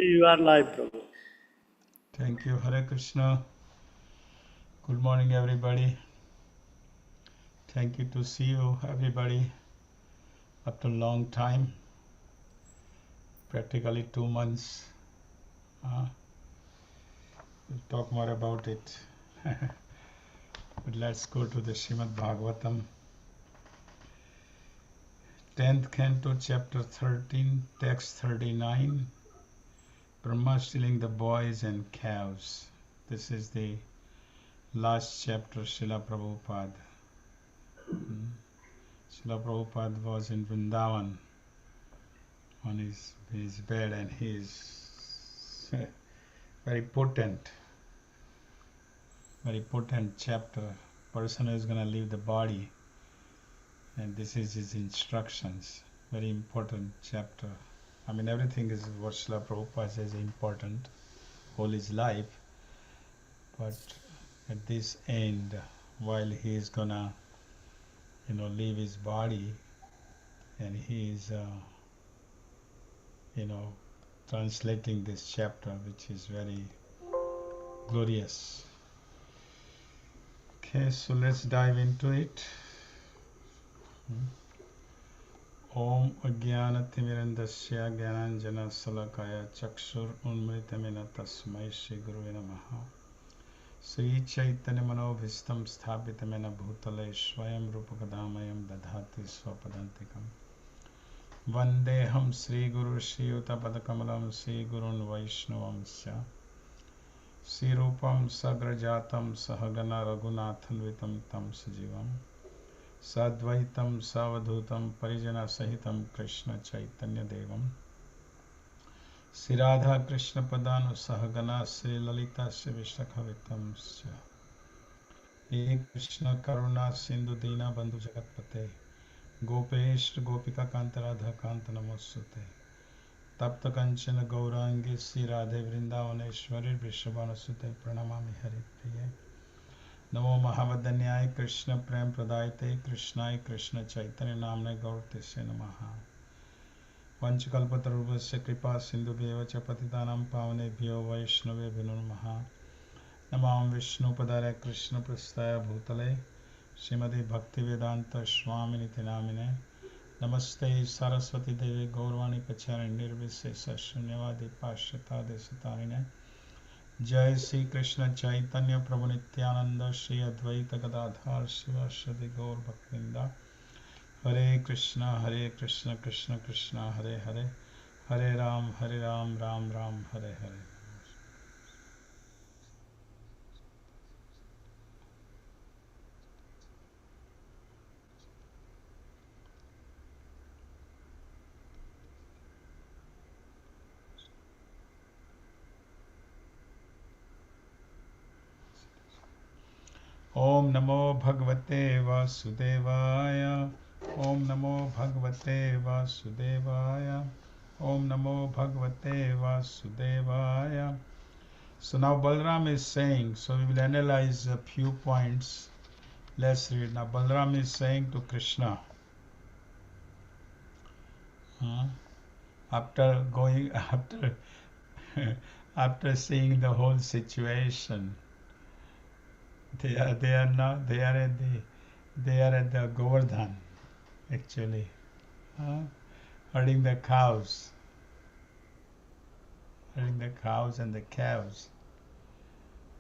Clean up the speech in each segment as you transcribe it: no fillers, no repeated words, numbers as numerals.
You are live, Prabhu. Thank you. Hare Krishna. Good morning, everybody. Thank you to see you, everybody, after a long time, practically 2 months. We'll talk more about it. But let's go to the Srimad Bhagavatam, 10th canto, chapter 13, text 39. Brahma stealing the boys and calves. This is the last chapter, Srila Prabhupada. Srila Prabhupada was in Vrindavan on his bed, and he is very potent chapter. Person is going to leave the body, and this is his instructions. Very important chapter. I mean, everything is what Srila Prabhupada says is important, whole his life. But at this end, while he is gonna, leave his body, and he is, translating this chapter, which is very glorious. Okay, so let's dive into it. Om Ajnanatimirandasya Gyananjana Salakaya Chakshur Unmritamena Tasmai Shri Gurave Namaha. Sri Chaitanya Manobhistam Sthapitamena Bhutale Swayam Rupakadamayam Dadhati Swapadantikam. Vandeham Sri Guru Shri Utapadakamalam Sri Gurun Vaishnavamsya Sri Rupam Sagrajatam Sahagana Raghunathanvitam Tam Sajivam Sadvaitam Savadhutam Parijana Sahitam Krishna Chaitanya Devam Sri Radha Krishna Padanu Sahagana Sri Lalita Sri Vishakhavitam Sya Krishna Karuna Sindhu Dina Bandhu Jagatpate Gopesh Gopika Kanta Radha Kanta Namosute Tapta Kanchana Gaurangi Sri Radhe Vrindavaneshwari Vrishabhanasute Pranamami Hari Priye Namo Mahavadanyaya Krishna Prem Pradayate Krishnai Krishna Chaitanya Namne Gaurtesya Namaha Vanchakalpatarubhasya Kripa Sindhu Bheva Patitanam Pavanebhyo Vaishnavebhyo Namaha Namam Vishnu Padare Krishna Prasthaya Bhutale Srimati Bhaktivedanta Swamini Namine Namaste Saraswati Devi Gaurvani Pachari Nirvisesa Shunyavadi Pashyata Desatarine Jai Sri Krishna Chaitanya Prabhu Nityananda Shri Advaita Gadadhar Shivashadi Gaur Bhaktinda Hare Krishna Krishna Krishna Hare Hare Hare Ram Ram Ram Hare Hare. Om Namo Bhagavate Vasudevaya. Om Namo Bhagavate Vasudevaya. Om Namo Bhagavate Vasudevaya. So now Balram is saying, so we will analyze a few points. Let's read. Now Balram is saying to Krishna, after after seeing the whole situation, they are at the Govardhan, actually, herding the cows and the calves.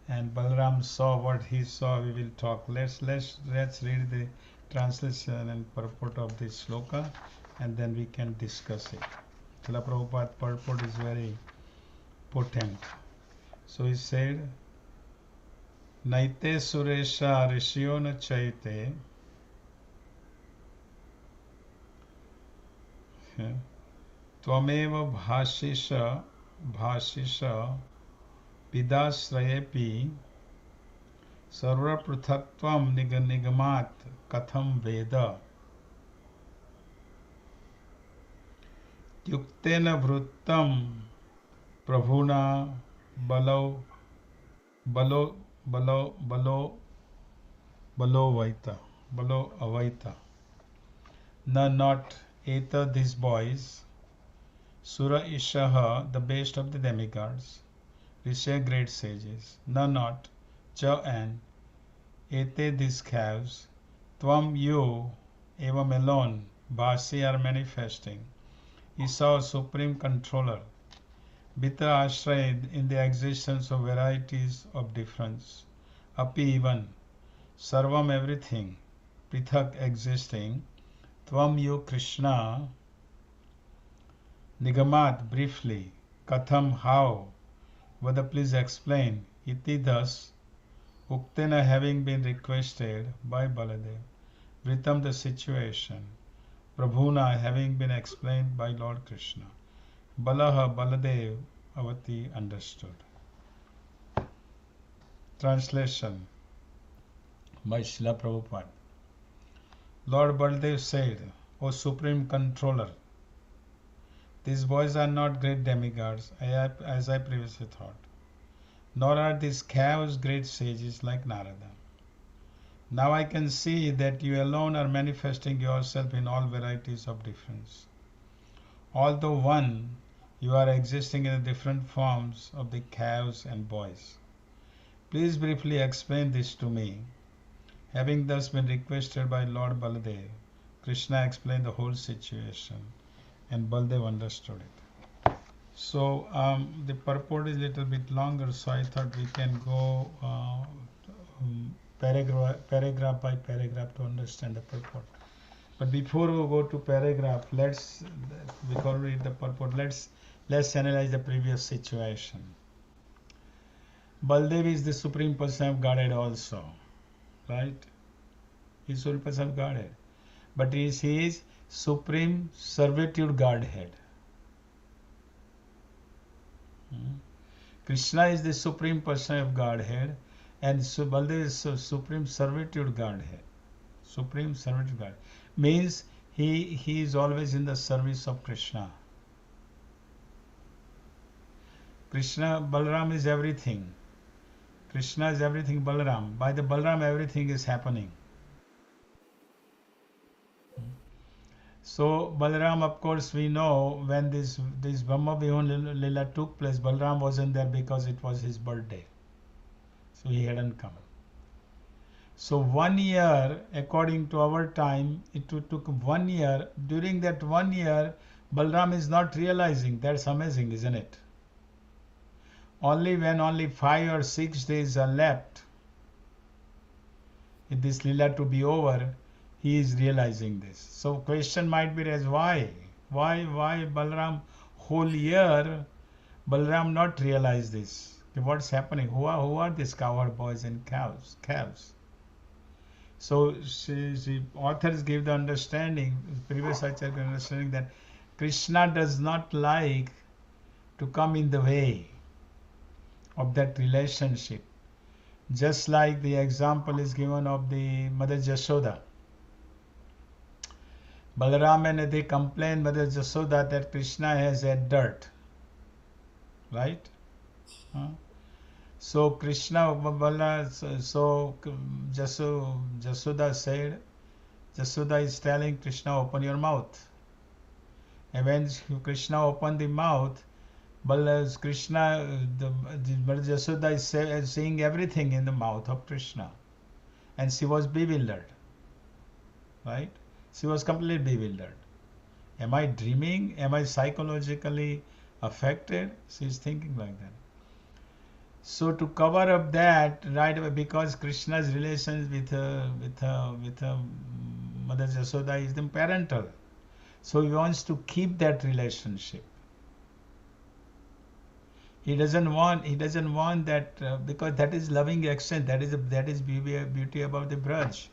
And Balram saw what he saw. We will talk. Let's read the translation and purport of this sloka, and then we can discuss it. Srila Prabhupada purport is very potent. So he said, Naite Suresha Rishiyona Chaite Tvameva Bhashisha Vidasrayepi Sarva Pruthaktvam Nigamat Katham Veda Yuktena Vruttam Prabhuna Balo Avaita. No, not Eta, these boys, Sura Ishaha, the best of the demigods, Risha great sages, none not, cha and ete these calves, tvam you, evam alone, Bhasi are manifesting, Isa supreme controller, Bita ashrayed in the existence of varieties of difference, api even, sarvam everything, prithak existing, tvam you Krishna, nigamat briefly, katham how, whether please explain, iti thus, uktena having been requested by Baladev, vritam the situation, prabhuna having been explained by Lord Krishna, balaha Baladev avati understood. Translation by Srila Prabhupada. Lord Baladev said, O Supreme Controller, these boys are not great demigods, as I previously thought, nor are these calves great sages like Narada. Now I can see that you alone are manifesting yourself in all varieties of difference. Although one, you are existing in the different forms of the calves and boys. Please briefly explain this to me. Having thus been requested by Lord Baladev, Krishna explained the whole situation, and Baladev understood it. So the purport is a little bit longer, so I thought we can go paragraph by paragraph to understand the purport. But before we go to paragraph, before we read the purport, let's analyze the previous situation. Baldev is the Supreme Person of Godhead also, right? He is Supreme Person of Godhead. But he is Supreme Servitude Godhead. Krishna is the Supreme Person of Godhead, and Baldev is Supreme Servitude Godhead. Supreme Servitude Godhead means he is always in the service of Krishna. Krishna, Balaram is everything. Krishna is everything, Balaram. By the Balaram, everything is happening. So Balaram, of course, we know when this Brahma Vihun Lila took place, Balaram wasn't there because it was his birthday. So he hadn't come. So 1 year, according to our time, it took 1 year. During that 1 year, Balaram is not realizing. That's amazing, isn't it? Only when 5 or 6 days are left, if this Leela to be over, he is realizing this. So question might be raised, why? Why Balaram whole year, Balaram not realize this? What's happening? Who are these cowherd boys and calves? So the authors give the understanding, previous acharya understanding that Krishna does not like to come in the way of that relationship. Just like the example is given of the Mother Jashoda. Balaram and they complain, Mother Jashoda, that Krishna has had dirt. Right? So Krishna, so Jashoda said, Jashoda is telling Krishna, open your mouth. And when Krishna opened the mouth, Krishna, the Jashoda is seeing everything in the mouth of Krishna. And she was bewildered. Right? She was completely bewildered. Am I dreaming? Am I psychologically affected? She is thinking like that. So to cover up that, right away, because Krishna's relations with Mother Jashoda is the parental. So he wants to keep that relationship. He doesn't want that because that is loving exchange. That is beauty about the Braj.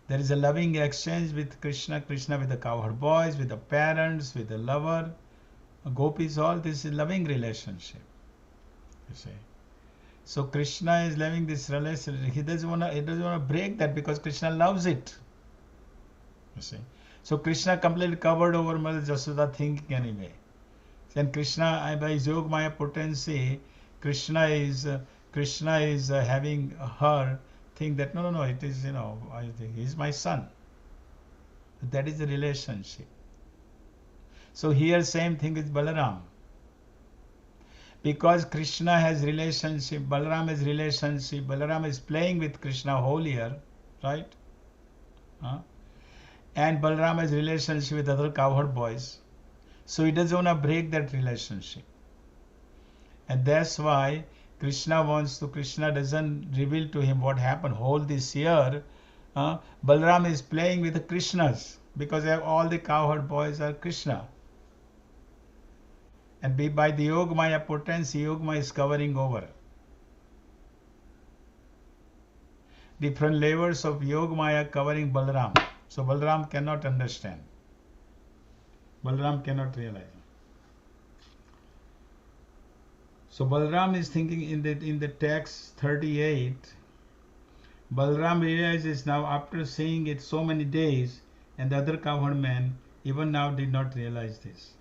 There is a loving exchange with Krishna with the cowherd boys, with the parents, with the lover, gopis. All this is loving relationship. You see. So Krishna is loving this relationship. He doesn't want to break that because Krishna loves it. You see. So Krishna completely covered over Mother Jashoda thinking anyway. Then Krishna, by his Yoga Maya potency, Krishna is having her think that no, it is, I think he is my son. That is the relationship. So here same thing with Balaram. Because Krishna has relationship, Balaram has relationship, Balaram is playing with Krishna whole year, right? Huh? And Balaram has relationship with other cowherd boys. So he doesn't want to break that relationship. And that's why Krishna doesn't reveal to him what happened whole this year. Balaram is playing with the Krishnas because all the cowherd boys are Krishna. And by the Yoga Maya potency, Yoga Maya is covering over. Different levels of Yoga Maya covering Balaram. So Balaram cannot understand. Balaram cannot realize. So Balaram is thinking in the text 38. Balaram realizes now after seeing it so many days, and the other cowherd men even now did not realize this.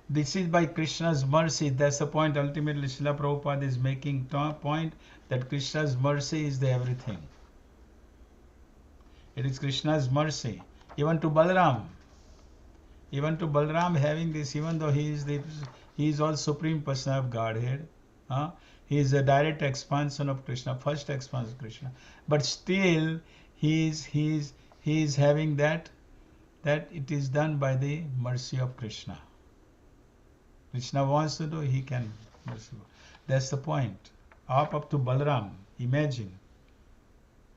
This is by Krishna's mercy. That's the point ultimately Srila Prabhupada is making point that Krishna's mercy is the everything. It is Krishna's mercy. Even to Balaram. Even to Balaram having this, even though he is all Supreme Person of Godhead. He is a direct expansion of Krishna, first expansion of Krishna. But still he is having that it is done by the mercy of Krishna. Krishna wants to do, he can. That's the point. Up to Balaram. Imagine.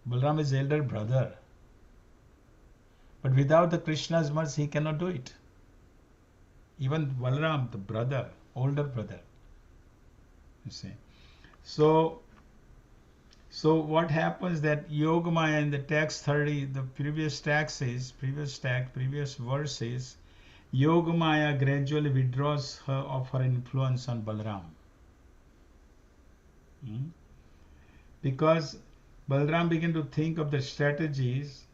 Balaram is elder brother. But without the Krishna's mercy, he cannot do it. Even Balaram, the brother, older brother. You see. So what happens that Yogamaya in the text 30, the previous verses, Yogamaya gradually withdraws of her influence on Balaram. Because Balaram began to think of the strategies,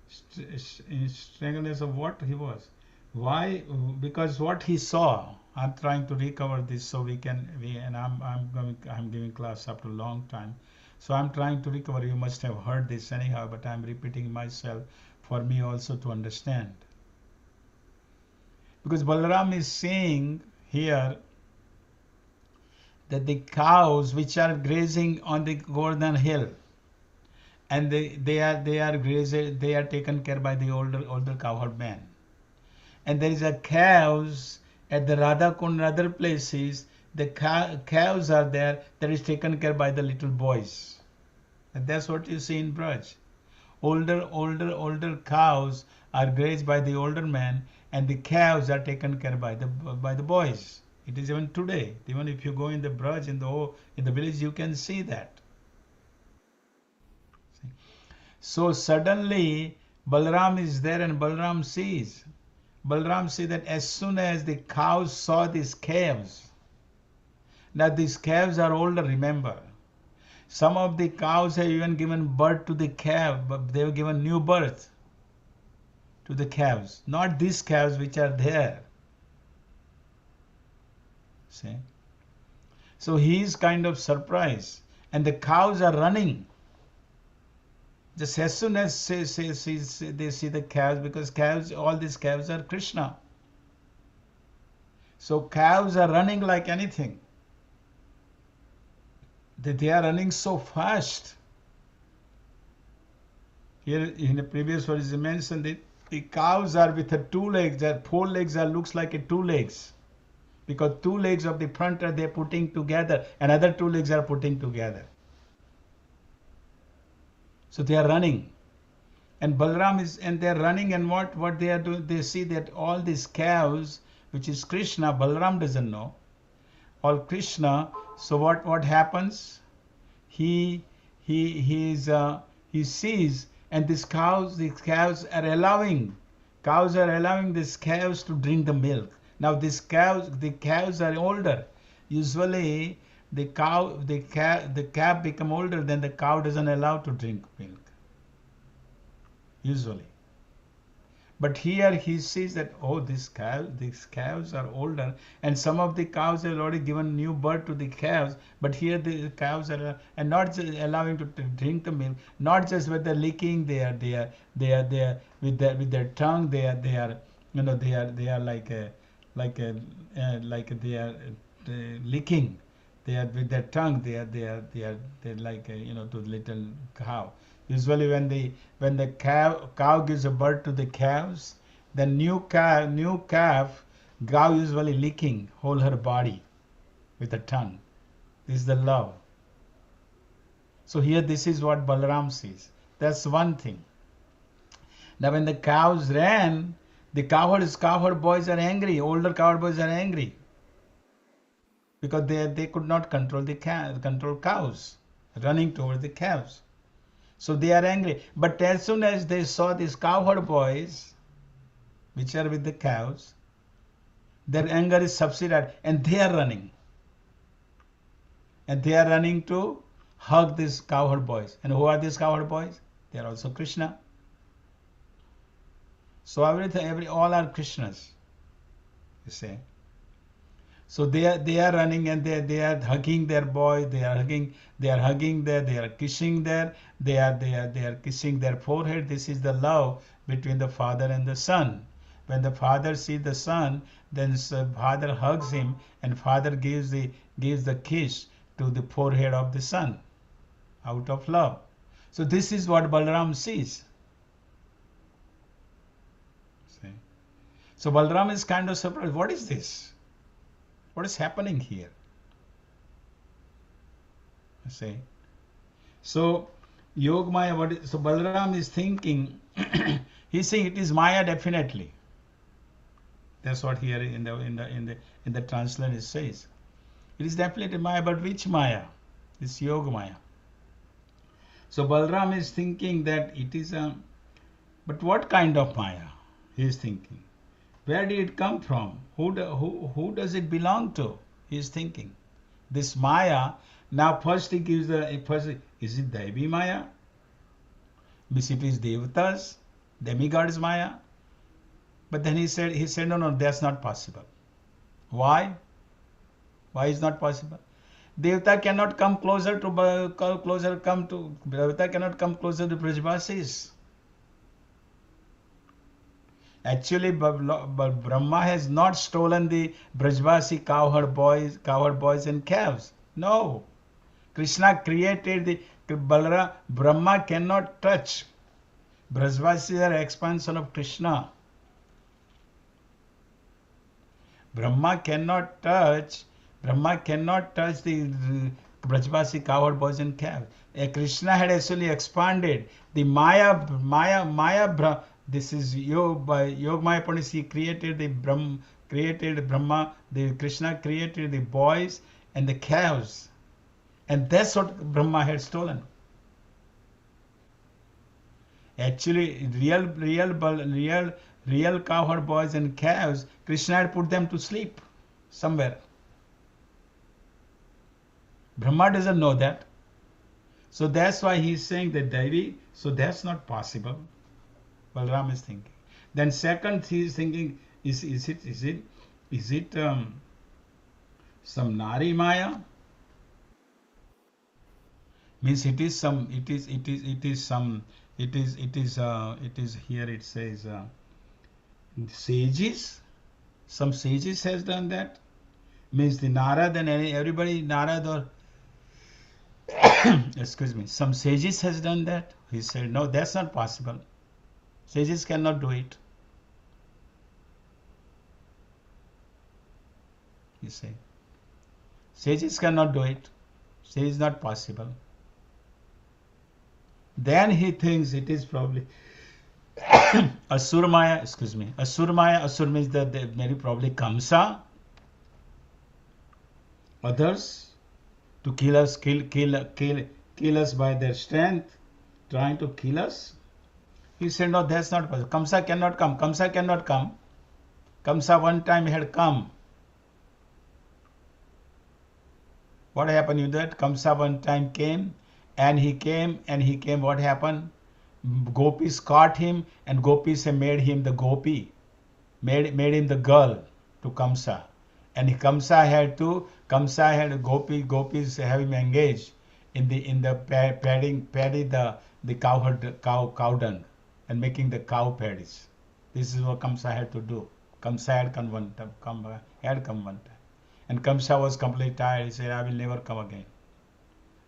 strangleness of what he was. Why? Because what he saw. I'm trying to recover this so I'm giving class after a long time. So I'm trying to recover. You must have heard this anyhow, but I'm repeating myself for me also to understand. Because Balaram is saying here that the cows which are grazing on the Govardhan hill, and they are taken care by the older cowherd man, and there is a cows at the Radha Kund and other places. The cows are there that is taken care by the little boys, and that's what you see in Braj. Older cows are grazed by the older man, and the calves are taken care by the boys. It is even today. Even if you go in the Braj in the village, you can see that. So suddenly Balaram is there, and Balaram sees that as soon as the cows saw these calves, now these calves are older, remember. Some of the cows have even given birth to the calf, but they have given new birth to the calves. Not these calves which are there. See? So he is kind of surprised. And the cows are running. Just as soon as they see the calves, because all these calves are Krishna. So cows are running like anything. They are running so fast. Here in the previous verse, he mentioned that the cows are with the 2 legs. Their 4 legs looks like a 2 legs. Because 2 legs of the front are they putting together, and other 2 legs are putting together. So they are running. And Balaram they are running, and what they are doing, they see that all these cows, which is Krishna, Balaram doesn't know, all Krishna. So what happens? He sees, and the cows are allowing these calves to drink the milk. Now the calves are older. Usually the calf become older, then the cow doesn't allow to drink milk. Usually. But here he sees that, these calves are older, and some of the cows have already given new birth to the calves, but here the calves are, and not just allowing to drink the milk, not just with the licking, they are with their tongue, they are they are like they are licking. They are with their tongue. They're like those little cow. Usually when the cow gives a birth to the calves, the new calf cow usually licking whole her body with the tongue. This is the love. So here this is what Balaram sees. That's one thing. Now when the cows ran, the cowherd boys are angry. Older cowherd boys are angry because they could not control control cows running towards the calves. So they are angry. But as soon as they saw these cowherd boys, which are with the cows, their anger is subsided and they are running. And they are running to hug these cowherd boys. And who are these cowherd boys? They are also Krishna. So all are Krishnas, you say. So they are running and they are hugging their boy. They are hugging there. They are kissing there. They are kissing their forehead. This is the love between the father and the son. When the father sees the son, then the father hugs him, and father gives the kiss to the forehead of the son, out of love. So this is what Balaram sees. See? So Balaram is kind of surprised. What is this? What is happening here? See? So Yogamaya, so Balaram is thinking, he's saying it is Maya definitely. That's what here in the translation it says. It is definitely Maya, but which Maya? It's Yogamaya. So Balaram is thinking that it is but what kind of Maya? He is thinking. Where did it come from? Who does it belong to? He is thinking. This Maya, now first he gives is it Devi Maya? Means it is Devatas, demigods Maya? But then he said, no, that's not possible. Why? Why is not possible? Devata cannot come closer to Devata cannot come closer to Brajvasis. Actually, Brahma has not stolen the Brajvasi cowherd boys and calves. No. Krishna created the Brahma cannot touch. Brajvasis are expansion of Krishna. Brahma cannot touch the Brajvasi cowherd boys and calves. Krishna had actually expanded the Maya. This is by Yogamaya point. He created Brahma. The Krishna created the boys and the calves, and that's what Brahma had stolen. Actually, real cowherd boys and calves, Krishna had put them to sleep somewhere. Brahma doesn't know that. So that's why he's saying that Devi, so that's not possible. Balaram is thinking. Then second he is thinking, is it some Nari Maya? Means it is here it says sages. Some sages has done that. Means the Narad and everybody Narad or excuse me, some sages has done that. He said, no, that's not possible. Sages cannot do it. You say, sages cannot do it. It is not possible. Then he thinks it is probably Asura Maya. Excuse me, Asura Maya. Asura means that maybe probably Kamsa. Others to kill us by their strength, trying to kill us. He said, no, that's not possible. Kamsa cannot come. Kamsa one time had come. What happened in that? Kamsa one time came. What happened? Gopis caught him, and Gopis made him the gopi, made him the girl to Kamsa. And Kamsa had gopis have him engaged in the paddy the cow dung and making the cow paddies. This is what Kamsa had to do. Kamsa had come one time. Had come one time. And Kamsa was completely tired. He said, I will never come again.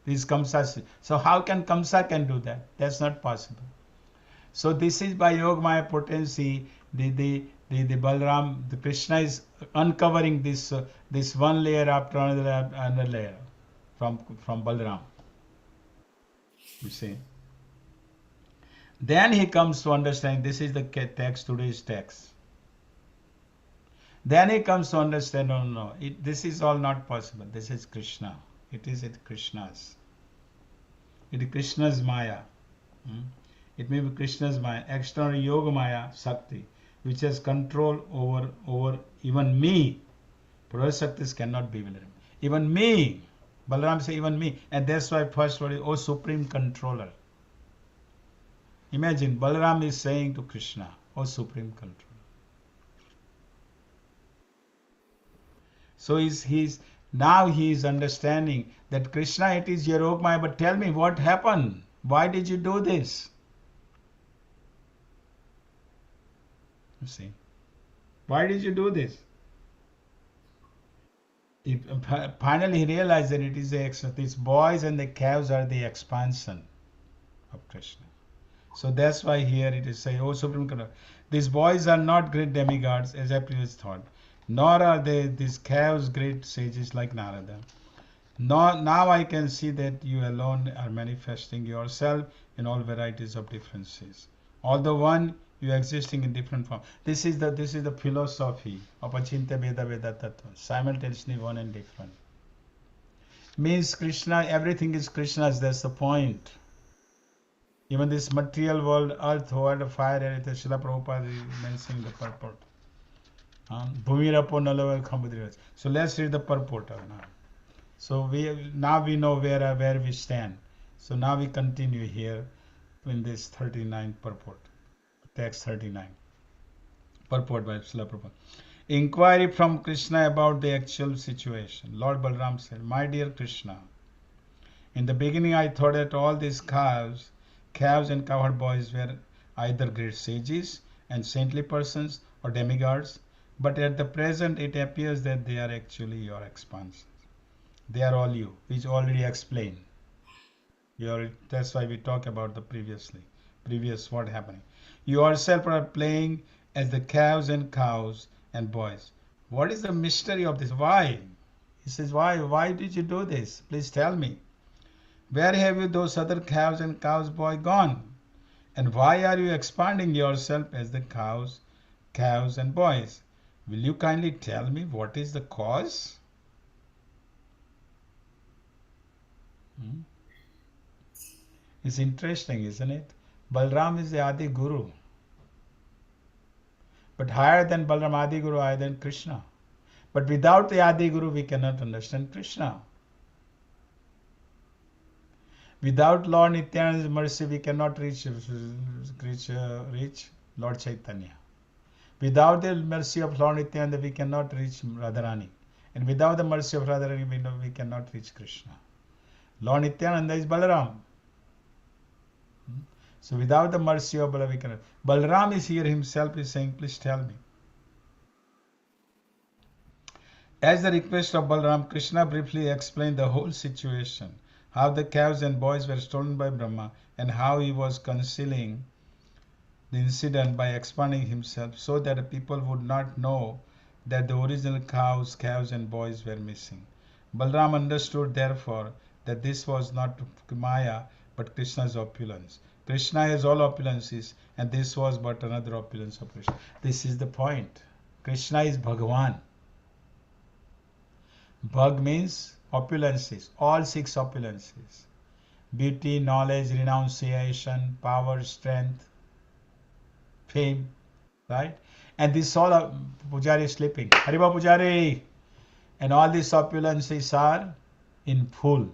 This Kamsa. So how can Kamsa can do that? That's not possible. So this is by Yogamaya potency, the Balaram, the Krishna is uncovering this this one layer after another layer from Balaram. You see. Then he comes to understand this is the text, today's text. Then he comes to understand, no, this is all not possible. This is Krishna. It is Krishna's. It is Krishna's Maya. It may be Krishna's Maya, external Yoga Maya, Shakti, which has control over even me. Purva Shaktis cannot be vulnerable. Even me. Balaram says, even me. And that's why first word is, O Supreme Controller. Imagine, Balaram is saying to Krishna, O Supreme Controller. So now he is understanding that Krishna, it is your Yogamaya, but tell me what happened. Why did you do this? You see, why did you do this? Finally, he realized that it is these boys and the calves are the expansion of Krishna. So that's why here it is saying, "Oh Supreme Controller, these boys are not great demigods as I previously thought, nor are these calves great sages like Narada. Now I can see that you alone are manifesting yourself in all varieties of differences. Although one, you are existing in different forms." This is the philosophy of Achintya Veda Veda Tattva, simultaneously one and different. Means Krishna, everything is Krishna's, that's the point. Even this material world, earth, water, fire, everything, Srila Prabhupada is mentioning the purport. So let's read the purport now. So we know where we stand. So now we continue here in this 39 purport, text 39. Purport by Srila Prabhupada. Inquiry from Krishna about the actual situation. Lord Balaram said, "My dear Krishna, in the beginning I thought that all these calves and cowherd boys were either great sages and saintly persons or demigods, but at the present it appears that they are actually your expansions. They are all you, which already explained. That's why we talk about the previous what happening. You yourself are playing as the calves and boys. What is the mystery of this? Why?" He says, why did you do this? Please tell me. Where have you those other calves and boy gone? And why are you expanding yourself as the calves and boys? Will you kindly tell me what is the cause? It's interesting, isn't it? Balram is the Adi Guru. But higher than Balram, Adi Guru, higher than Krishna. But without the Adi Guru, we cannot understand Krishna. Without Lord Nityananda's mercy, we cannot reach Lord Chaitanya. Without the mercy of Lord Nityananda, we cannot reach Radharani. And without the mercy of Radharani, we cannot reach Krishna. Lord Nityananda is Balaram. So without the mercy of Balaram, we cannot. Balaram is here himself is saying, please tell me. As the request of Balaram, Krishna briefly explained the whole situation, how the calves and boys were stolen by Brahma, and how he was concealing the incident by expanding himself so that the people would not know that the original calves and boys were missing. Balaram understood, therefore, that this was not Maya, but Krishna's opulence. Krishna has all opulences, and this was but another opulence of Krishna. This is the point. Krishna is Bhagavan. Bhag means opulences, all 6 opulences. Beauty, knowledge, renunciation, power, strength, fame, right? And this all Pujari is sleeping. Hariba Pujari! And all these opulences are in full.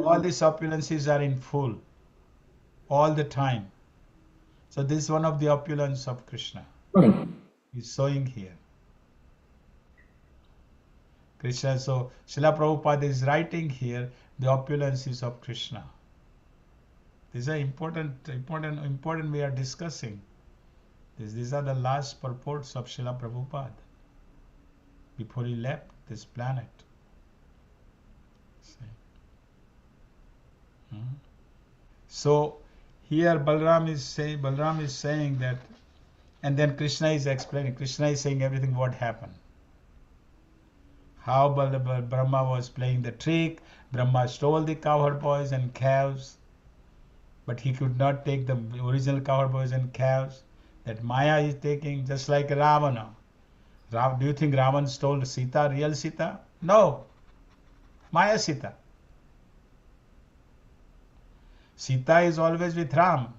All these opulences are in full, all the time. So this is one of the opulence of Krishna. He's showing here. Krishna, so Srila Prabhupada is writing here the opulences of Krishna. These are important we are discussing. These are the last purports of Srila Prabhupada before he left this planet. See? So here Balram is saying that, and then Krishna is explaining. Krishna is saying everything what happened. How Brahma was playing the trick. Brahma stole the cowherd boys and calves, but he could not take the original cowherd boys and calves. That Maya is taking, just like Ravana. Do you think Ravan stole Sita, real Sita? No. Maya Sita. Sita is always with Ram.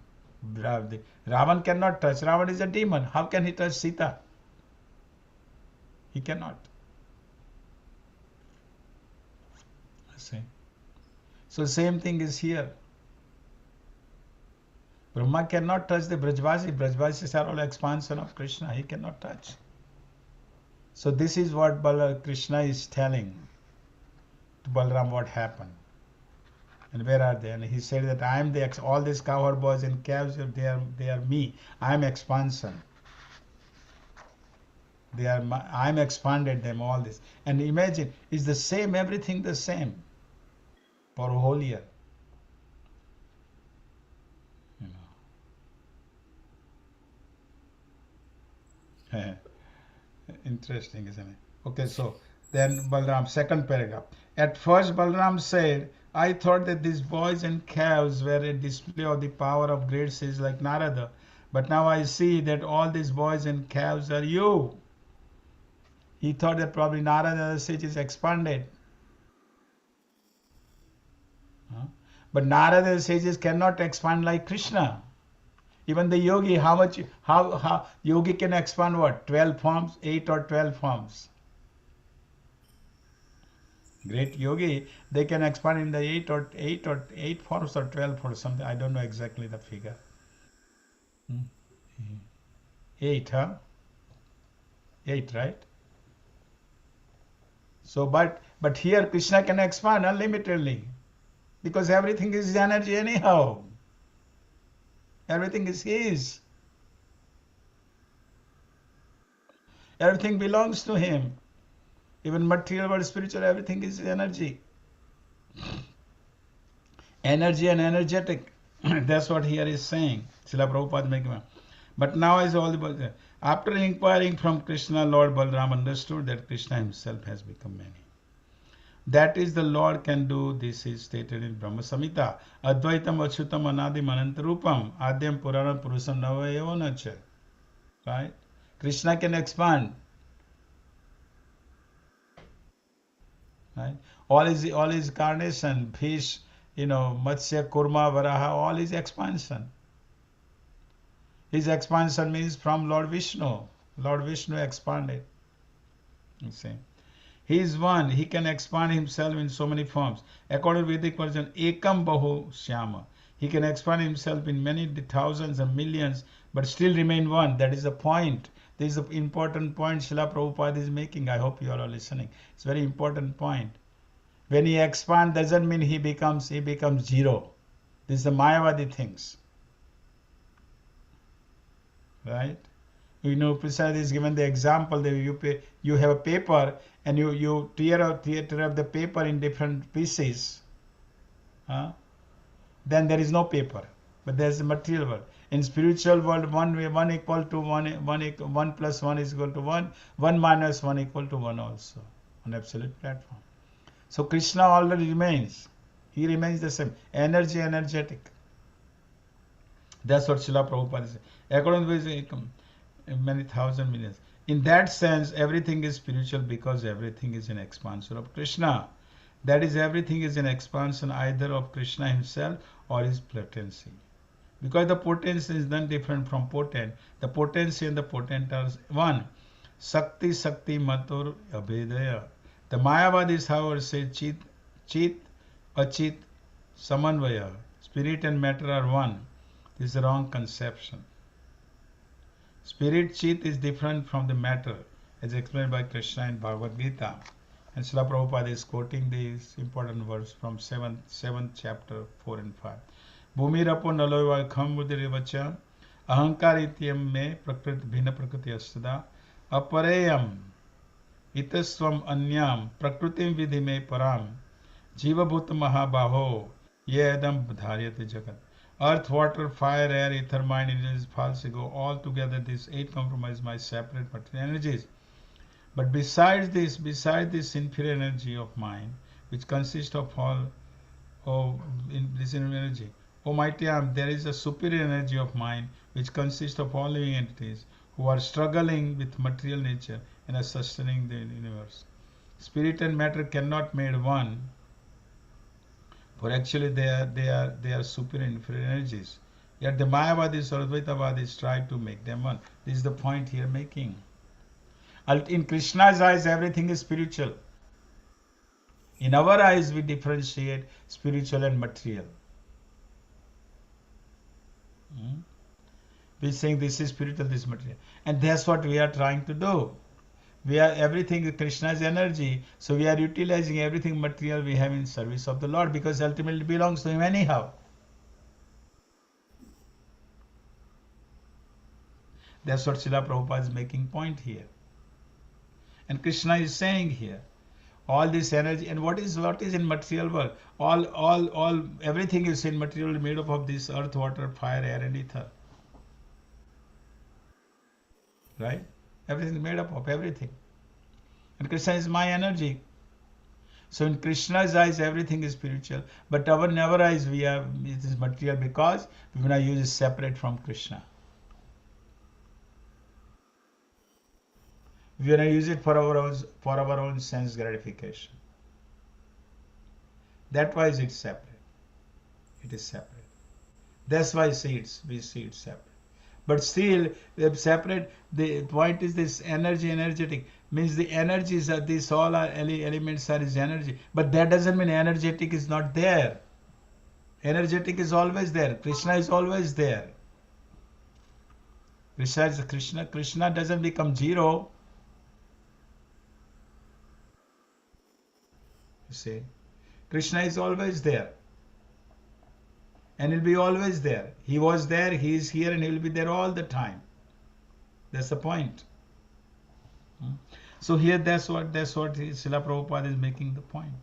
Ravan cannot touch. Ravan is a demon. How can he touch Sita? He cannot. See? So same thing is here. Brahma cannot touch the Brajvasi. Brajvasis are all expansion of Krishna. He cannot touch. So this is what Krishna is telling to Balaram what happened. And where are they? And he said that I am all these cowherd boys and calves, they are me. I am expansion. I am expanded them, all this. And imagine, it's the same, everything the same for a whole year. You know. Interesting, isn't it? Okay, so then Balram, second paragraph. At first Balram said, I thought that these boys and calves were a display of the power of great sages like Narada. But now I see that all these boys and calves are you. He thought that probably Narada the sage is expanded. But Narada the sages cannot expand like Krishna. Even the yogi, how yogi can expand what? 12 forms, 8 or 12 forms. Great yogi, they can expand in the 8 forms or 12 or something. I don't know exactly the figure. 8, huh? 8, right? So, but here Krishna can expand unlimitedly because everything is energy anyhow. Everything is his. Everything belongs to him. Even material world, spiritual, everything is energy. Energy and energetic. That's what here is saying. Srila Prabhupada making. But now is all the after inquiring from Krishna, Lord Balaram understood that Krishna himself has become many. That is, the Lord can do. This is stated in Brahma Samhita. Advaitam Achyutam Anadim Anantarupam Adyam Puranam Purusam Navayonacha. Right? Krishna can expand. Right? All his carnation, fish, Matsya, Kurma, Varaha, all is expansion. His expansion means from Lord Vishnu. Lord Vishnu expanded. You see. He is one. He can expand himself in so many forms. According to Vedic version, Ekam Bahu Shyama. He can expand himself in many thousands and millions, but still remain one. That is the point. This is an important point Srila Prabhupada is making. I hope you all are listening. It's a very important point. When he expands, doesn't mean he becomes zero. This is the Mayavadi things. Right? Prasad is given the example that you have a paper and you tear up the paper in different pieces. Then there is no paper, but there is a material world. In spiritual world, 1 equal to 1 plus 1 is equal to 1, 1 minus 1 equal to 1 also on absolute platform. So Krishna already remains. He remains the same. Energetic. That's what Srila Prabhupada says. According to many thousand millions. In that sense, everything is spiritual because everything is an expansion of Krishna. That is, everything is an expansion either of Krishna himself or his potency. Because the potency is then different from potent. The potency and the potent are one. Sakti Matur Abhedaya. The Mayavadis, however, say Chit, Achit, Samanvaya. Spirit and matter are one. This is the wrong conception. Spirit Chit is different from the matter, as explained by Krishna in Bhagavad Gita. And Srila Prabhupada is quoting these important words from 7th chapter 4 and 5. भूमिरपो नलो खम बुद्धिरेवच अहंकार इत्यम में प्रकृति भिन्न प्रकृति अस्ता अपरेयम इतस्वम अन्याम प्रकृति विधि में पराम जीवभूत महाबाहो ये एदम धार्यते जगत. Earth, water, fire, air, ether, mind, intelligence, false ego, all together these 8 comprise my separate material energies. But besides this inferior energy of mind, which consists of all this energy, O mighty Am, there is a superior energy of mind which consists of all living entities who are struggling with material nature and are sustaining the universe. Spirit and matter cannot made one, for actually they are superior and inferior energies. Yet the Mayavadis or Advaitavadis try to make them one. This is the point here making. In Krishna's eyes, everything is spiritual. In our eyes, we differentiate spiritual and material. We saying this is spiritual, this is material. And that's what we are trying to do. We are everything is Krishna's energy, so we are utilizing everything material we have in service of the Lord, because ultimately it belongs to Him anyhow. That's what Srila Prabhupada is making point here. And Krishna is saying here, all this energy, and what is in material world? All everything is in material made up of this earth, water, fire, air, and ether. Right? Everything is made up of everything. And Krishna is my energy. So in Krishna's eyes, everything is spiritual. But in our eyes, it is material because we want to use it separate from Krishna. We want to use it for our own sense gratification. That's why it's separate. It is separate. That's why we see it separate. But still, they're separate. The point is this energetic. Means the energies are these all are elements are his energy. But that doesn't mean energetic is not there. Energetic is always there. Krishna is always there. Krishna doesn't become zero. You see, Krishna is always there. And he'll be always there. He was there, he is here, and he will be there all the time. That's the point. So here that's what Srila Prabhupada is making the point.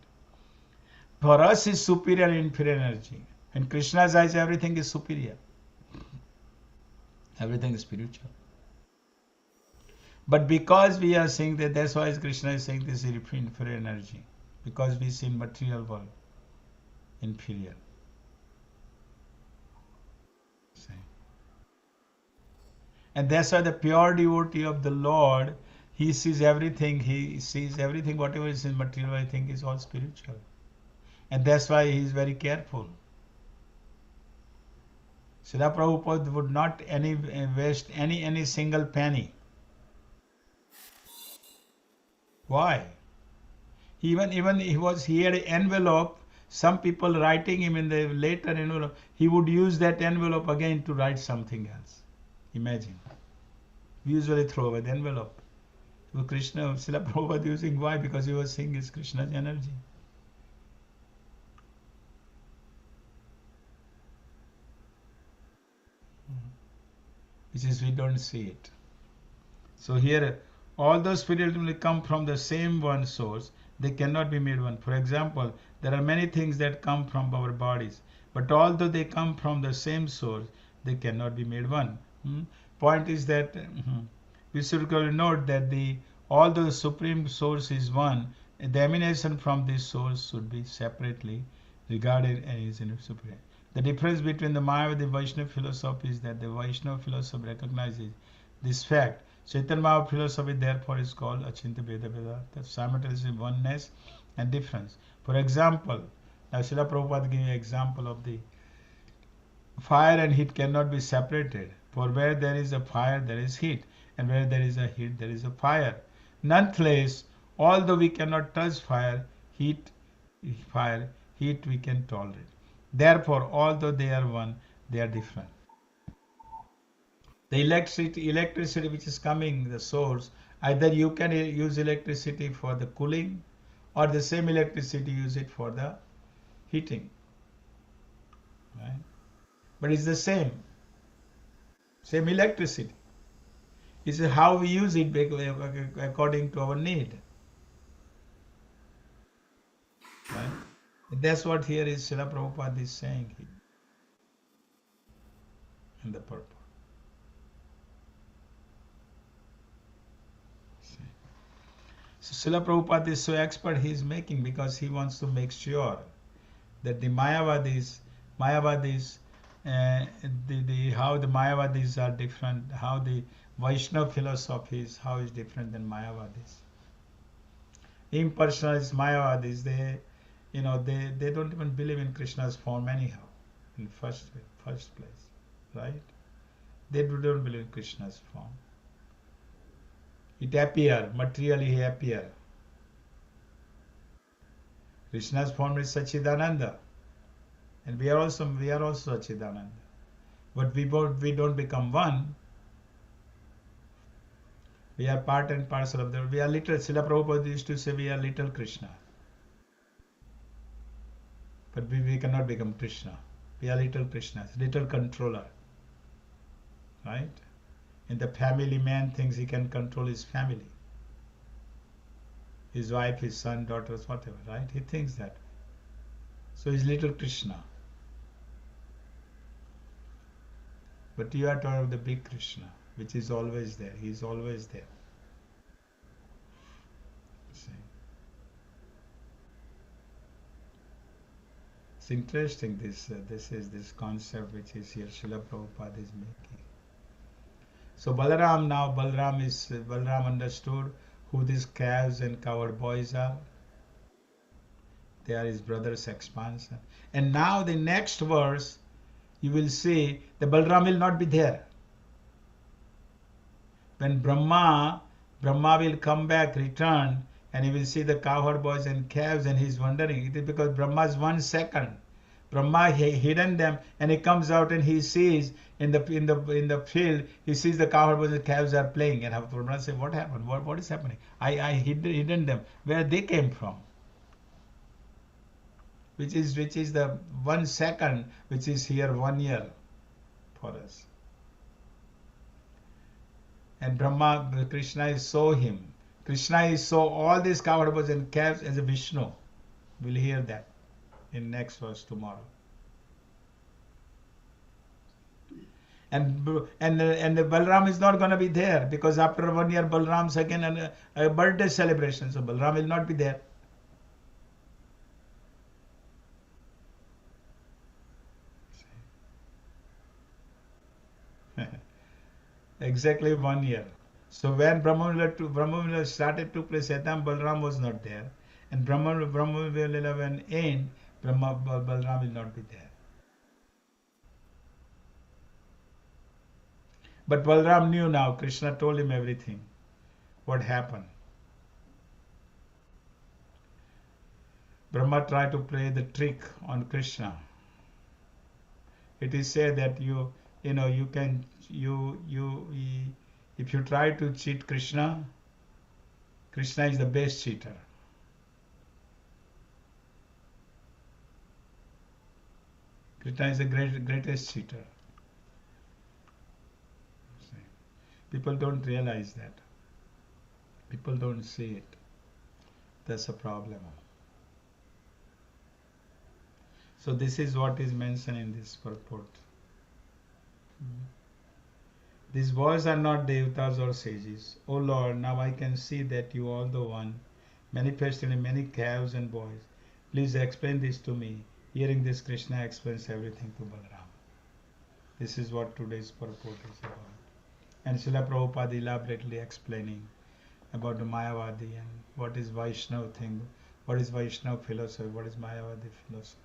For us is superior and inferior energy. In Krishna's eyes, everything is superior. Everything is spiritual. But because we are saying that's why Krishna is saying this is inferior energy. Because we see in material world inferior. And that's why the pure devotee of the Lord, he sees everything, whatever is in material, I think is all spiritual. And that's why he is very careful. Srila Prabhupada would not waste any single penny. Why? Even he had an envelope, some people writing him in the later envelope, he would use that envelope again to write something else. Imagine. We usually throw away the envelope. So Krishna, Srila Prabhupada using, why? Because he was seeing his Krishna's energy. Which is we don't see it. So here, all those spiritually come from the same one source. They cannot be made one. For example, there are many things that come from our bodies. But although they come from the same source, they cannot be made one. Point is that we should note that although the supreme source is one, the emanation from this source should be separately regarded as superior. The difference between the Mayavadi and Vaishnava philosophy is that the Vaishnava philosophy recognizes this fact. Chaitanya Mahaprabhu philosophy therefore is called Achintya Bheda Bheda, that simultaneously oneness and difference. For example, now Srila Prabhupada gave an example of the fire and heat cannot be separated. For where there is a fire, there is heat. And where there is a heat, there is a fire. Nonetheless, although we cannot touch heat we can tolerate. Therefore, although they are one, they are different. The electricity which is coming, the source, either you can use electricity for the cooling, or the same electricity use it for the heating. Right? but it's the same electricity. It's how we use it according to our need. Right? That's what here is Srila Prabhupada is saying here in the purport. So Srila Prabhupada is so expert he is making because he wants to make sure that the Mayavadis, how the Mayavadis are different, how the Vaishnava philosophy is, how is different than Mayavadis. Impersonalist Mayavadis, they don't even believe in Krishna's form anyhow, in first place, right? They don't believe in Krishna's form. It appear, materially he appear. Krishna's form is Sachidananda, and we are also Sachidananda. But we don't become one. We are part and parcel of we are little. Srila Prabhupada used to say we are little Krishna. But we cannot become Krishna. We are little Krishnas, little controller. Right? In the family, man thinks he can control his family. His wife, his son, daughters, whatever, right? He thinks that. So he's little Krishna. But you are talking of the big Krishna, which is always there. He is always there. See? It's interesting. This concept which is here Srila Prabhupada is making. So Balaram understood who these calves and coward boys are. They are his brother's expansion. And now the next verse, you will see the Balaram will not be there. When Brahma will come back, return, and he will see the cowherd boys and calves, and he's wondering. It is because Brahma's 1 second. Brahma hidden them, and he comes out and he sees in the field. He sees the cowherd boys and calves are playing, and Brahma says, "What happened? What is happening? I hidden them. Where they came from?" Which is the 1 second, which is here 1 year for us. And Krishna saw him. Krishna saw all these cowherd boys and calves as a Vishnu. We'll hear that in next verse tomorrow. And the Balaram is not going to be there because after 1 year Balaram's again a birthday celebration, so Balaram will not be there. Exactly 1 year. So when Brahma started to play Satam, Balaram was not there. And Brahma when end, Balaram will not be there. But Balaram knew now. Krishna told him everything. What happened? Brahma tried to play the trick on Krishna. It is said that if you try to cheat Krishna, Krishna is the best cheater. Krishna is the greatest cheater. People don't realize that. People don't see it. That's a problem. So this is what is mentioned in this purport. These boys are not devatas or sages. O Lord, now I can see that you are the one manifested in many calves and boys. Please explain this to me. Hearing this, Krishna explains everything to Balaram. This is what today's purport is about. And Srila Prabhupada elaborately explaining about the Mayavadi and what is Vaishnava thing, what is Vaishnava philosophy, what is Mayavadi philosophy,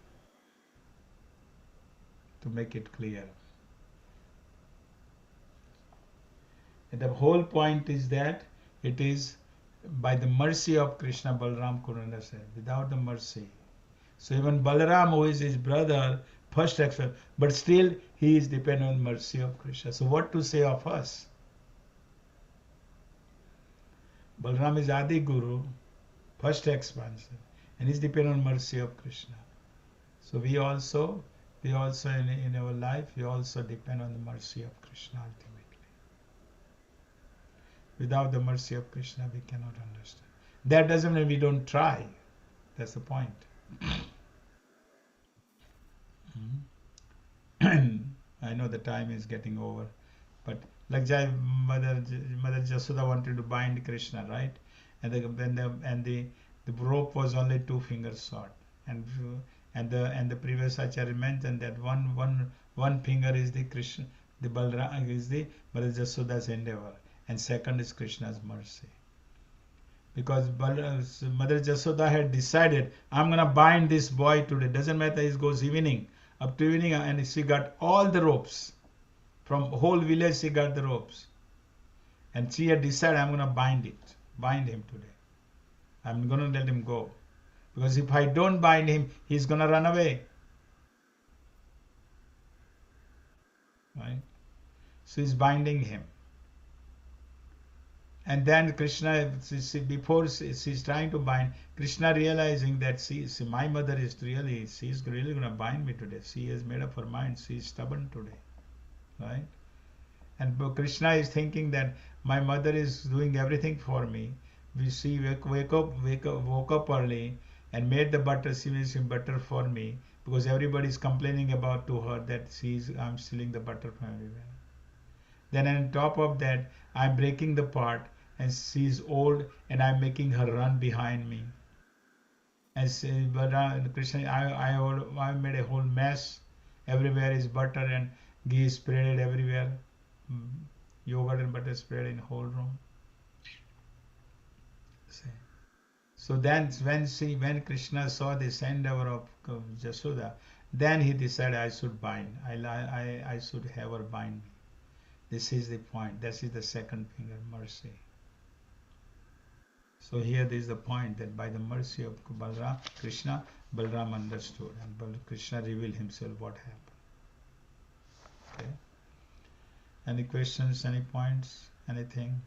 to make it clear. And the whole point is that it is by the mercy of Krishna, Balaram could understand. Without the mercy. So even Balaram, who is his brother, first accept, but still he is dependent on mercy of Krishna. So what to say of us? Balaram is Adi Guru, first expansion, and is dependent on mercy of Krishna. So we also we also in our life, we also depend on the mercy of Krishna ultimately. Without the mercy of Krishna, we cannot understand. That doesn't mean we don't try. That's the point. I know the time is getting over, but like Mother Jasoda wanted to bind Krishna, right? And the rope was only 2 fingers short, and the previous Acharya mentioned that one finger is the Krishna, the Balram is the Mother Jasoda's endeavor, and second is Krishna's mercy. Because Mother Jasoda had decided, I'm gonna bind this boy today. Doesn't matter, it goes evening, up to evening, and she got all the ropes. From whole village she got the ropes. And she had decided, I'm gonna bind him today. I'm gonna let him go. Because if I don't bind him, he's gonna run away. Right? She's binding him. And then Krishna, before she's trying to bind, Krishna realizing that my mother is she's really going to bind me today. She has made up her mind. She is stubborn today. Right? And Krishna is thinking that my mother is doing everything for me. She woke up early and made the butter. She makes butter for me because everybody is complaining about to her that I'm stealing the butter from everywhere. Then on top of that, I'm breaking the pot, and she's old, and I'm making her run behind me. And Krishna, I made a whole mess. Everywhere is butter and ghee spread everywhere. Yogurt and butter spread in the whole room. So then, when Krishna saw this endeavor of Jasoda, then he decided I should bind. I should have her bind me. This is the point. This is the second finger, mercy. So here this is the point that by the mercy of Krishna, Balram understood, and Krishna revealed himself what happened. Okay. Any questions? Any points? Anything?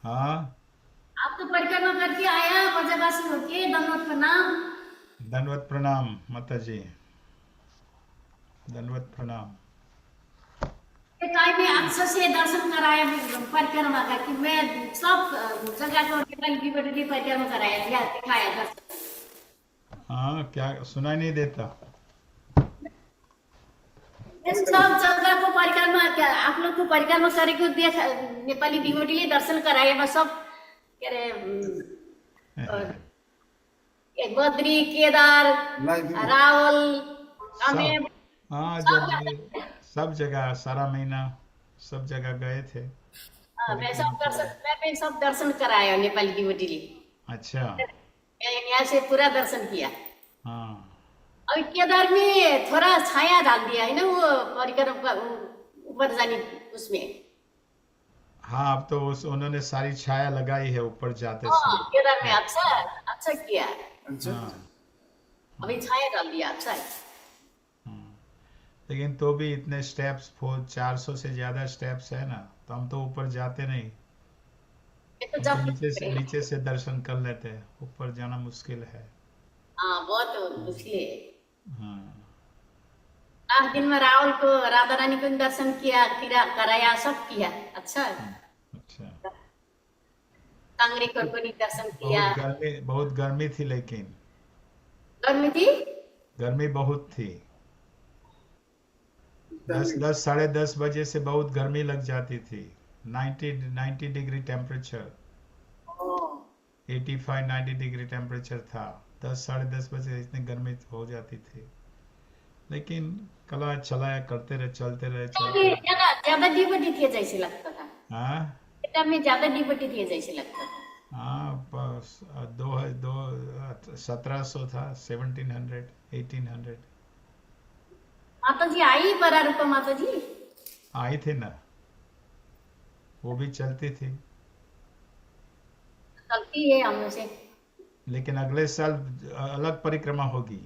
हाँ. आप तो परिक्रमा करके आया, ब्रजवासी होके, दंडवत प्रणाम. दंडवत प्रणाम माता जी. दंडवत प्रणाम. टाइम में अच्छे से दर्शन कराया परिक्रमा का कि मैं सब जगह को परिक्रमा कराया दिखाया दर्शन. हाँ, क्या सुनाई नहीं देता? सब जगह को परिक्रमा, आप लोग को परिक्रमा करेको देख, नेपाली डिभोटीले दर्शन कराए. मैं सब के अरे बद्री, केदार, रावल, हाँ, सब जगह सारा महीना सब जगह गए थे. मैं सब दर्शन कराया नेपाली डिभोटीले. अच्छा. यहाँ से पूरा दर्शन किया. हाँ. अभी केदार में थोड़ा छाया डाल दिया है ना, वो परिक्रमा ऊपर जाने उसमें. हाँ, अब तो उन्होंने सारी छाया लगाई है ऊपर जाते समय. केदार में अच्छा किया. अच्छा. अभी छाया डाल दिया. अच्छा है. लेकिन तो भी इतने स्टेप्स 400 से ज्यादा स्टेप्स है ना, तो हम तो ऊपर जाते नहीं. तो नीचे से दर्शन कर लेते हैं. ऊपर जाना मुश्किल है. हाँ, बहुत मुश्किल है. हाँ. 8 दिन में रावल को, राधा रानी को दर्शन किया, कराया, सब किया. अच्छा है. अच्छा. कांगड़ी को दर्शन किया. बहुत गर्मी थी, लेकिन गर्मी थी. गर्मी बहुत थी. 10 साढ़े 10 बजे से बहुत गर्मी लग जाती थी. 90 डिग्री टेम्परेचर. 85-90 डिग्री टेम्परेचर था. 10 साढ़े 10 बजे इतनी गर्मी हो जाती थी. लेकिन कला चलाया, करते रहे, चलते रहे. ज्यादा डिवोटी थे जैसे लगता था. हाँ, में ज्यादा डिवोटी थे जैसे लगता था. हाँ, 1700 था, 1700, 1800. माता जी आई बड़ा रूपा. माता जी आई थी ना, वो भी चलती थी. चलती है हम से. लेकिन अगले साल अलग परिक्रमा होगी.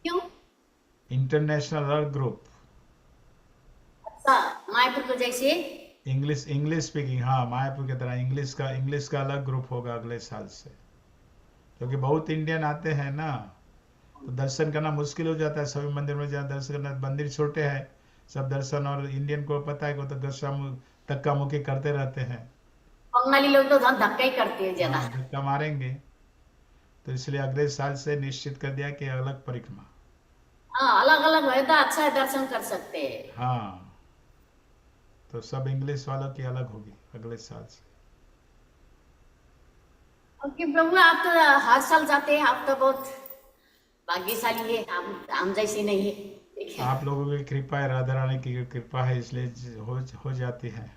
क्यों? इंटरनेशनल अर्थ ग्रुप. अच्छा, मायापुर को जैसे. इंग्लिश स्पीकिंग, हाँ मायापुर की तरह इंग्लिश का अलग ग्रुप होगा अगले साल से, क्योंकि बहुत इंडियन आते हैं ना, तो दर्शन करना मुश्किल हो जाता है। सभी मंदिर में जहाँ दर्शन करना, मंदिर छोटे हैं सब दर्शन, और इंडियन को पता है कि वो तो धक्का मुक्की करते रहते हैं। बंगाली लोग तो धन धक्का ही करते हैं ज्यादा। हाँ धक्का मारेंगे, तो इसलिए अगले साल से निश्चित कर दिया कि अलग परिक्रमा। हाँ, अलग अलग है तो अच्छा है, दर्शन कर सकते हैं। हाँ, तो सब इंग्लिश वालों की अलग होगी अगले साल से। ओके प्रभु, आप तो हर साल जाते हैं, आप तो बहुत भाग्यशाली है, हम जैसे नहीं है, ठीक है। आप लोगों की कृपा है, राधा रानी की कृपा है, इसलिए हो जाती है।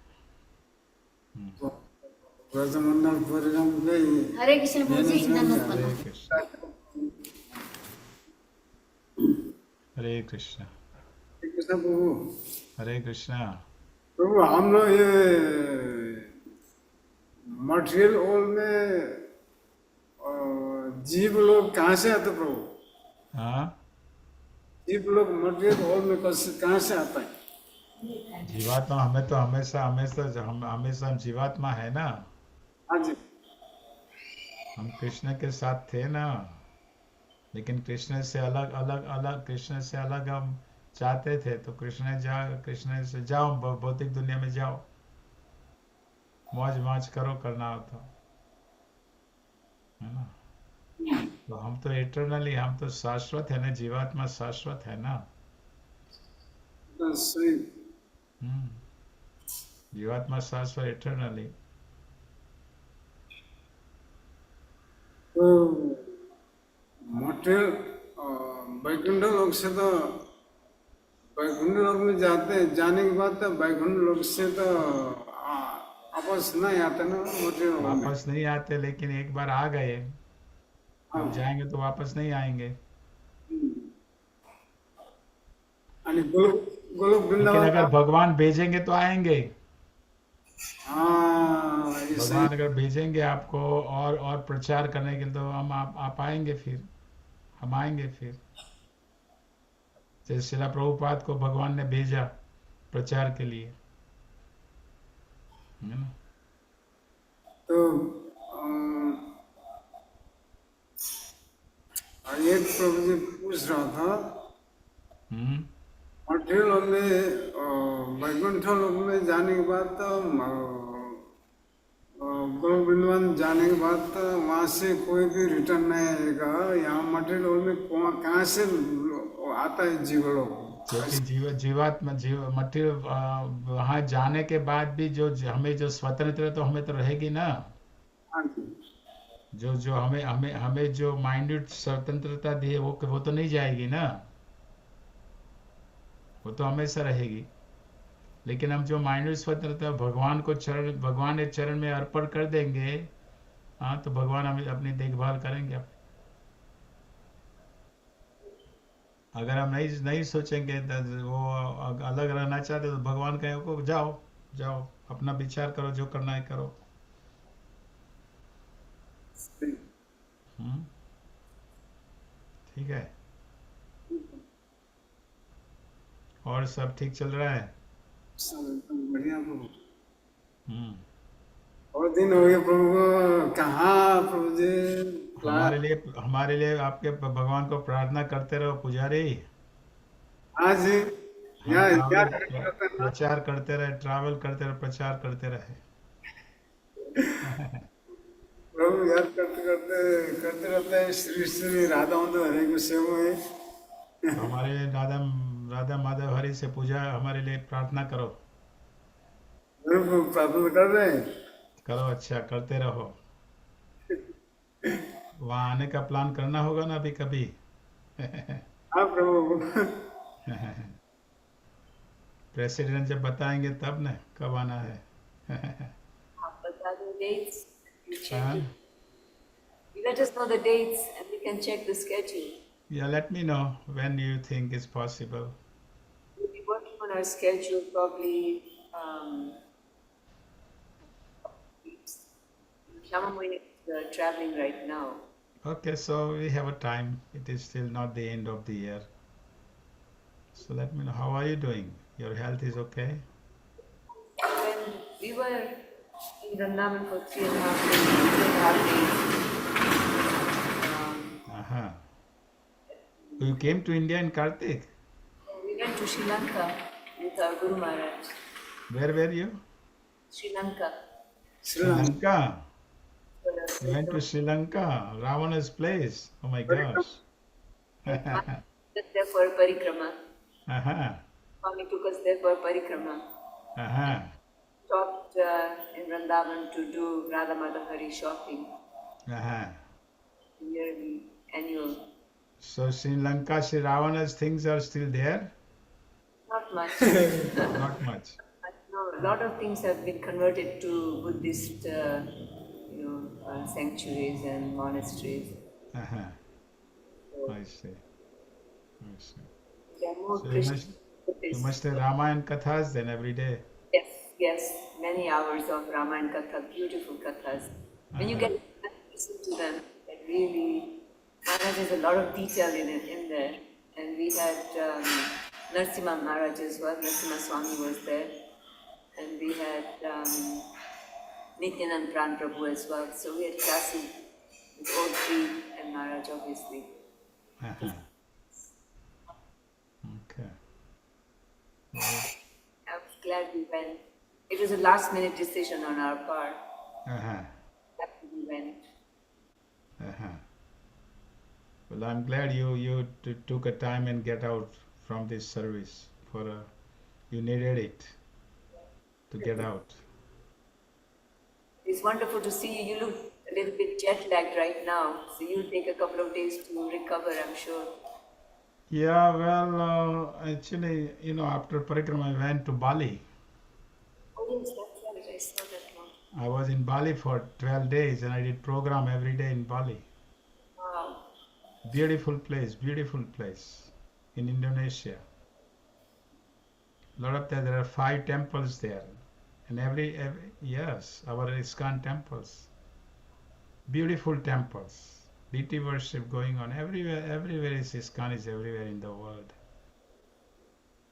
ब्रजमंडल परिक्रम के हरे कृष्ण प्रभु जी, मैनेजमेंट धन्यवाद। हरे कृष्ण, हरे कृष्ण, कृष्ण प्रभु। हरे कृष्णा। प्रभु हम लोग ये मटेरियल वर्ल्ड में जीव लोग कहाँ से आते प्रभु? हाँ, जीव लोग मटेरियल वर्ल्ड में कहाँ से आता है? जीवात्मा, हमें तो हमेशा हमेशा हमेशा हम जीवात्मा है ना, हाँ जी। हम कृष्ण के साथ थे ना, लेकिन कृष्ण से अलग अलग अलग कृष्ण से अलग हम चाहते थे, तो कृष्ण से जाओ, भौतिक दुनिया में जाओ, मौज मौज करो, करना हो तो, है ना। तो हम तो इटरनली, हम तो शाश्वत है ना, जीवात्मा शाश्वत है ना। सही। हम्म, जीवात्मा शाश्वत इटरनली। तो मटेरियल वैकुंठ लोग से तो वैकुंठ लोग में जाने के बाद तो वैकुंठ लोग से तो वापस नहीं आते ना मटेरियल वर्ल्ड में। वापस नहीं आते, लेकिन एक बार आ गए, हाँ। अब जाएंगे तो वापस नहीं आएंगे। आणि गोलोक गोलोक लेकिन वृंदावन अगर भगवान भेजेंगे तो आएंगे। हाँ ये सही। भगवान अगर भेजेंगे आपको और प्रचार करने के लिए, तो हम आप आएंगे फिर, हम आएंगे फिर। जैसे शिला प्रभुपाद को भगवान ने भेजा प्रचार के लिए, है ना। तो एक प्रभु जी पूछ रहा था हम्म, मटेरियल लोग में वैकुंठ लोग में जाने के बाद तो गोलोक वृंदावन जाने के बाद तो वहाँ से कोई भी रिटर्न नहीं आएगा। यहाँ मटेरियल लोग में कहाँ से आता है जीव लोग? क्योंकि जीवात्मा मटीरियल, वहाँ जाने के बाद भी हमें जो स्वतंत्र तो हमें तो रहेगी ना। हाँ जी। जो हमें जो माइंड्यूट स्वतंत्रता दी है, वो तो नहीं जाएगी ना, वो तो हमेशा रहेगी। लेकिन हम जो माइंड स्वतंत्रता भगवान के चरण में अर्पण कर देंगे, हाँ, तो भगवान हमें अपनी देखभाल करेंगे। अगर हम नहीं नहीं सोचेंगे, तो वो अलग रहना चाहते, तो भगवान कहे को जाओ जाओ, अपना विचार करो, जो करना है करो। हम्म, ठीक है। और सब ठीक चल रहा है। सब एकदम बढ़िया प्रभु। हम्म, और दिन हो गए प्रभु, कहाँ प्रभु जी हमारे लिए आपके भगवान को प्रार्थना करते रहो पुजारी। आज हम यहाँ क्या ट्रैवल करते हैं ना प्रचार करते रहे, ट्रैवल करते रहे, प्रचार करते रहे। प्रभु, याद करते करते करते रहते हैं श्री श्री राधा माधव हरे को सेवा है। तो हमारे लिए राधा माधव हरि से पूजा, हमारे लिए प्रार्थना करो। प्रभु प्रार्थना कर रहे हैं। करो, अच्छा करते रहो। वहाँ आने का प्लान करना होगा ना अभी कभी। हाँ प्रभु। प्रेसिडेंट जब बताएंगे तब ना कब आना है। आप बता दो dates, you check हाँ, it. You let us know the dates and we can check the schedule. या let me know when you think is possible. We'll be working on our schedule probably. Shama Moini is traveling right now. Okay, so we have a time. It is still not the end of the year. So let me know, how are you doing? Your health is okay? When We were in Vrindavan for 3.5 days. Uh-huh. You came to India in Kartik? We went to Sri Lanka with our Guru Maharaj. Where were you? Sri Lanka. Sri Lanka. For a You went to Sri Lanka, Ravana's place. Oh my gosh. Uh-huh. Just there for a parikrama. Swami took us there for a parikrama. Uh-huh. Stopped in Vrindavan to do Radha Madhavari shopping, Uh-huh. yearly, annual. So Sri Lanka, Sri Ravana's things are still there? Not much. Not much. No, a lot of things have been converted to Buddhist, sanctuaries and monasteries. Uh-huh. I see. I see. There are more So Christian you Buddhists. must have Ramayana Kathas then every day. Yes, many hours of Ramayana Katha, beautiful Kathas. When you get to listen to them, it really, Maharaj has a lot of detail in there. And we had Narasimha Maharaj as well, Narasimha Swami was there. And we had Nityanand Pran Prabhu as well. So we had classes with all three and Maharaj obviously. Uh-huh. Okay. I was glad we went. It was a last minute decision on our part. Uh-huh. That we went. Uh-huh. Well, I'm glad you took a time and get out from this service you needed it to get out. It's wonderful to see you. You look a little bit jet lagged right now, so you'll take a couple of days to recover, I'm sure. Yeah, well, actually, after Parikrama, I went to Bali. Oh yes, that's right. I saw that one. I was in Bali for 12 days and I did program every day in Bali. Wow. Beautiful place in Indonesia. There are 5 temples there. And yes, our ISKCON temples. Beautiful temples. Deity worship going on everywhere is ISKCON is everywhere in the world.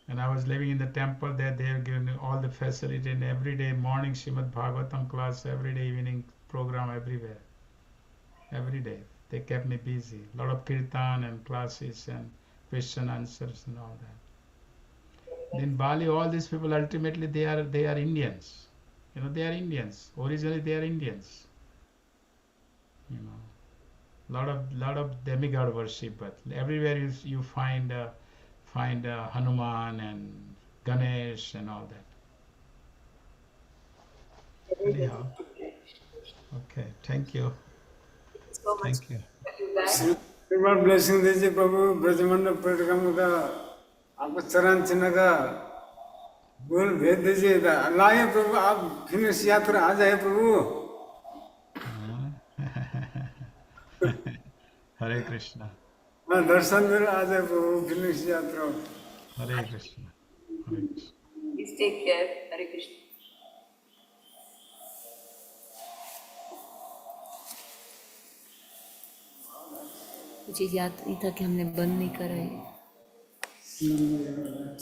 And I was living in the temple there, they have given me all the facility and every day morning Srimad Bhagavatam class, every day evening program everywhere. Every day. They kept me busy. A lot of kirtan and classes and question answers and all that. In Bali, all these people ultimately they are Indians. They are Indians. Originally they are Indians. Lot of demigod worship, but everywhere you find Hanuman and Ganesh and all that. Anyhow, okay, thank you. So much. Thank you. You guys. एक बार blessing दीजिए प्रभु ब्रजमंडल परिक्रमा का आपको चरण चिन्ह का बोल भेज दीजिए लाइए प्रभु आप फिनिश यात्रा आ जाए प्रभु Hare Krishna. हाँ दर्शन मिल आ जाए प्रभु फिनिश यात्रा Hare Krishna. Hare Krishna. Please take care. Hare Krishna. चीज याद नहीं था कि हमने बंद नहीं करा है।